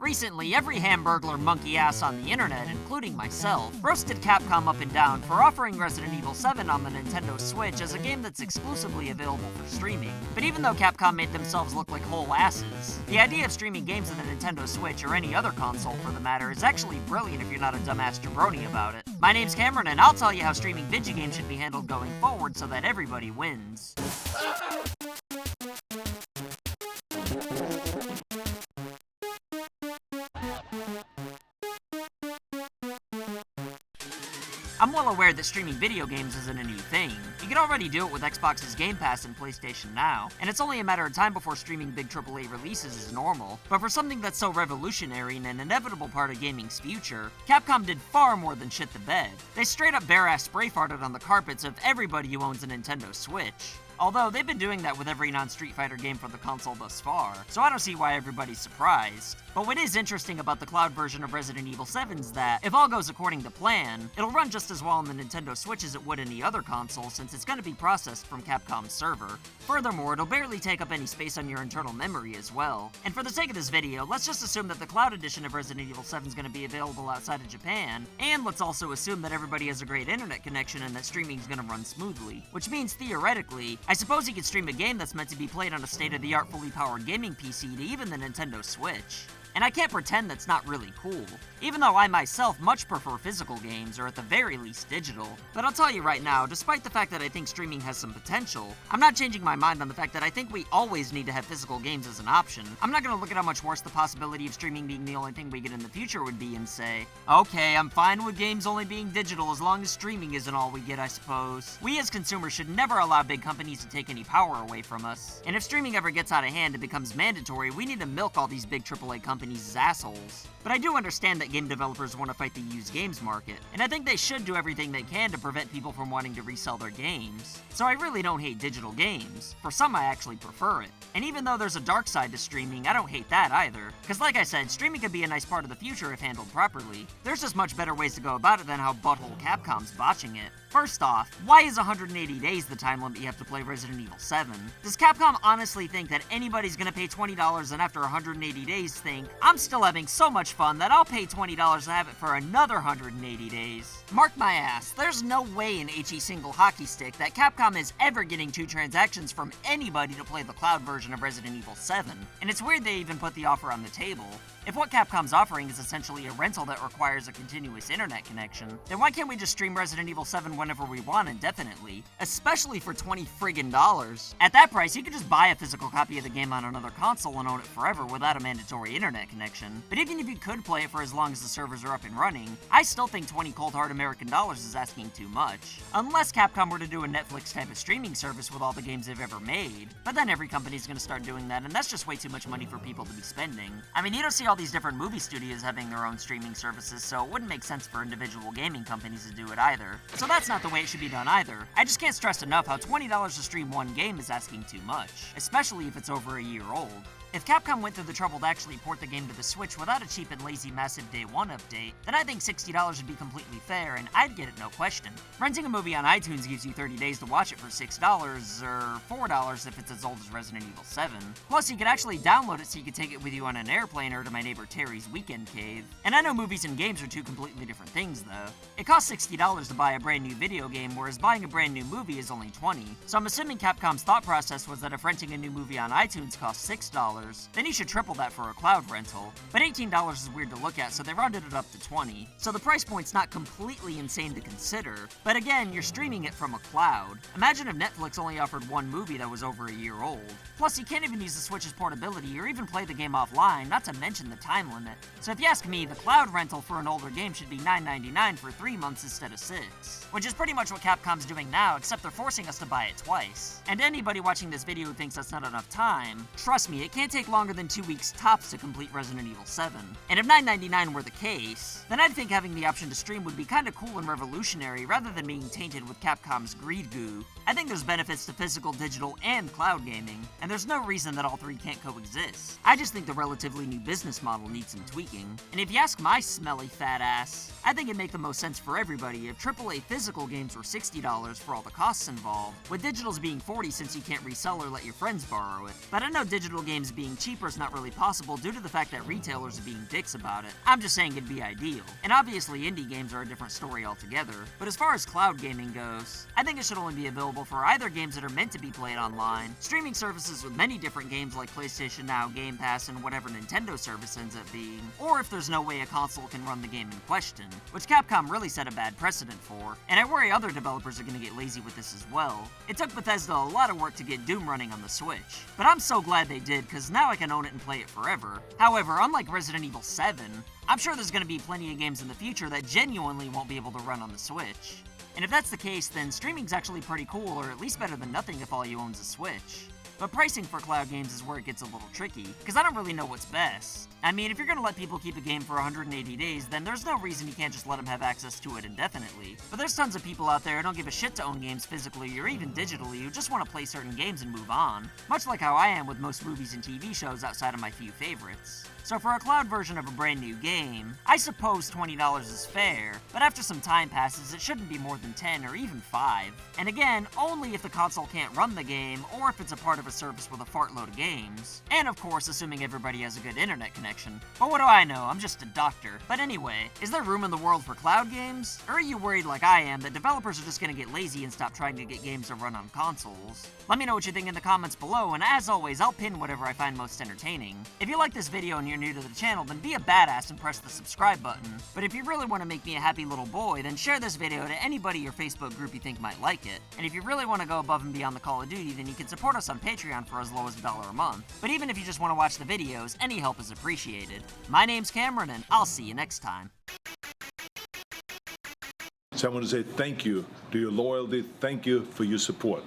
Recently, every hamburglar monkey ass on the internet, including myself, roasted Capcom up and down for offering Resident Evil 7 on the Nintendo Switch as a game that's exclusively available for streaming. But even though Capcom made themselves look like whole asses, the idea of streaming games to the Nintendo Switch, or any other console for the matter, is actually brilliant if you're not a dumbass jabroni about it. My name's Cameron, and I'll tell you how streaming video games should be handled going forward so that everybody wins. I'm well aware that streaming video games isn't a new thing. You can already do it with Xbox's Game Pass and PlayStation Now, and it's only a matter of time before streaming big AAA releases is normal. But for something that's so revolutionary and an inevitable part of gaming's future, Capcom did far more than shit the bed. They straight up bare-ass spray farted on the carpets of everybody who owns a Nintendo Switch. Although, they've been doing that with every non-Street Fighter game for the console thus far, so I don't see why everybody's surprised. But what is interesting about the cloud version of Resident Evil 7 is that, if all goes according to plan, it'll run just as well on the Nintendo Switch as it would any other console since it's going to be processed from Capcom's server. Furthermore, it'll barely take up any space on your internal memory as well. And for the sake of this video, let's just assume that the cloud edition of Resident Evil 7 is going to be available outside of Japan, and let's also assume that everybody has a great internet connection and that streaming is going to run smoothly. Which means, theoretically, I suppose you could stream a game that's meant to be played on a state-of-the-art fully powered gaming PC to even the Nintendo Switch. And I can't pretend that's not really cool, even though I myself much prefer physical games, or at the very least digital. But I'll tell you right now, despite the fact that I think streaming has some potential, I'm not changing my mind on the fact that I think we always need to have physical games as an option. I'm not gonna look at how much worse the possibility of streaming being the only thing we get in the future would be and say, okay, I'm fine with games only being digital as long as streaming isn't all we get, I suppose. We as consumers should never allow big companies to take any power away from us. And if streaming ever gets out of hand and becomes mandatory, we need to milk all these big AAA companies as assholes. But I do understand that game developers want to fight the used games market, and I think they should do everything they can to prevent people from wanting to resell their games. So I really don't hate digital games. For some, I actually prefer it. And even though there's a dark side to streaming, I don't hate that either. Because like I said, streaming could be a nice part of the future if handled properly. There's just much better ways to go about it than how butthole Capcom's botching it. First off, why is 180 days the time limit you have to play Resident Evil 7? Does Capcom honestly think that anybody's gonna pay $20 and after 180 days think, I'm still having so much fun that I'll pay $20 to have it for another 180 days? Mark my ass, there's no way in HE single hockey stick that Capcom is ever getting 2 transactions from anybody to play the cloud version of Resident Evil 7. And it's weird they even put the offer on the table. If what Capcom's offering is essentially a rental that requires a continuous internet connection, then why can't we just stream Resident Evil 7 whenever we want indefinitely? Especially for $20 friggin' dollars. At that price, you could just buy a physical copy of the game on another console and own it forever without a mandatory internet connection. But even if you could play it for as long as the servers are up and running, I still think 20 cold hard American dollars is asking too much. Unless Capcom were to do a Netflix type of streaming service with all the games they've ever made. But then every company's gonna start doing that, and that's just way too much money for people to be spending. I mean, you don't see all these different movie studios having their own streaming services, so it wouldn't make sense for individual gaming companies to do it either. So that's not the way it should be done either. I just can't stress enough how $20 to stream one game is asking too much, especially if it's over a year old. If Capcom went through the trouble to actually port the game to the Switch without a cheap and lazy massive Day 1 update, then I think $60 would be completely fair, and I'd get it no question. Renting a movie on iTunes gives you 30 days to watch it for $6, or $4 if it's as old as Resident Evil 7. Plus, you could actually download it so you could take it with you on an airplane or to my neighbor Terry's weekend cave. And I know movies and games are 2 completely different things, though. It costs $60 to buy a brand new video game, whereas buying a brand new movie is only $20. So I'm assuming Capcom's thought process was that if renting a new movie on iTunes costs $6, then you should triple that for a cloud rental. But $18 is weird to look at, so they rounded it up to $20. So the price point's not completely insane to consider. But again, you're streaming it from a cloud. Imagine if Netflix only offered one movie that was over a year old. Plus, you can't even use the Switch's portability or even play the game offline, not to mention the time limit. So if you ask me, the cloud rental for an older game should be $9.99 for 3 months instead of 6. Which is pretty much what Capcom's doing now, except they're forcing us to buy it twice. And anybody watching this video who thinks that's not enough time, trust me, it can't take longer than 2 weeks tops to complete Resident Evil 7. And if $9.99 were the case, then I'd think having the option to stream would be kinda cool and revolutionary rather than being tainted with Capcom's greed goo. I think there's benefits to physical, digital, and cloud gaming, and there's no reason that all 3 can't coexist. I just think the relatively new business model needs some tweaking. And if you ask my smelly fat ass, I think it'd make the most sense for everybody if AAA physical games were $60 for all the costs involved, with digitals being $40 since you can't resell or let your friends borrow it. But I know digital games being cheaper is not really possible due to the fact that retailers are being dicks about it. I'm just saying it'd be ideal. And obviously indie games are a different story altogether. But as far as cloud gaming goes, I think it should only be available for either games that are meant to be played online, streaming services with many different games like PlayStation Now, Game Pass, and whatever Nintendo service ends up being, or if there's no way a console can run the game in question, which Capcom really set a bad precedent for, and I worry other developers are going to get lazy with this as well. It took Bethesda a lot of work to get Doom running on the Switch, but I'm so glad they did because now I can own it and play it forever. However, unlike Resident Evil 7, I'm sure there's going to be plenty of games in the future that genuinely won't be able to run on the Switch. And if that's the case, then streaming's actually pretty cool, or at least better than nothing if all you own's a Switch. But pricing for cloud games is where it gets a little tricky, because I don't really know what's best. I mean, if you're gonna let people keep a game for 180 days, then there's no reason you can't just let them have access to it indefinitely. But there's tons of people out there who don't give a shit to own games physically or even digitally who just want to play certain games and move on. Much like how I am with most movies and TV shows outside of my few favorites. So for a cloud version of a brand new game, I suppose $20 is fair, but after some time passes, it shouldn't be more than 10 or even 5. And again, only if the console can't run the game, or if it's a part of a service with a fartload of games. And of course, assuming everybody has a good internet connection. But what do I know, I'm just a doctor. But anyway, is there room in the world for cloud games? Or are you worried like I am that developers are just gonna get lazy and stop trying to get games to run on consoles? Let me know what you think in the comments below, and as always, I'll pin whatever I find most entertaining. If you like this video and you're new to the channel, then be a badass and press the subscribe button. But if you really want to make me a happy little boy, then share this video to anybody your Facebook group you think might like it. And if you really want to go above and beyond the Call of Duty, then you can support us on Patreon for as low as $1 a month. But even if you just want to watch the videos, any help is appreciated. My name's Cameron, and I'll see you next time. So I want to say thank you to your loyalty, thank you for your support.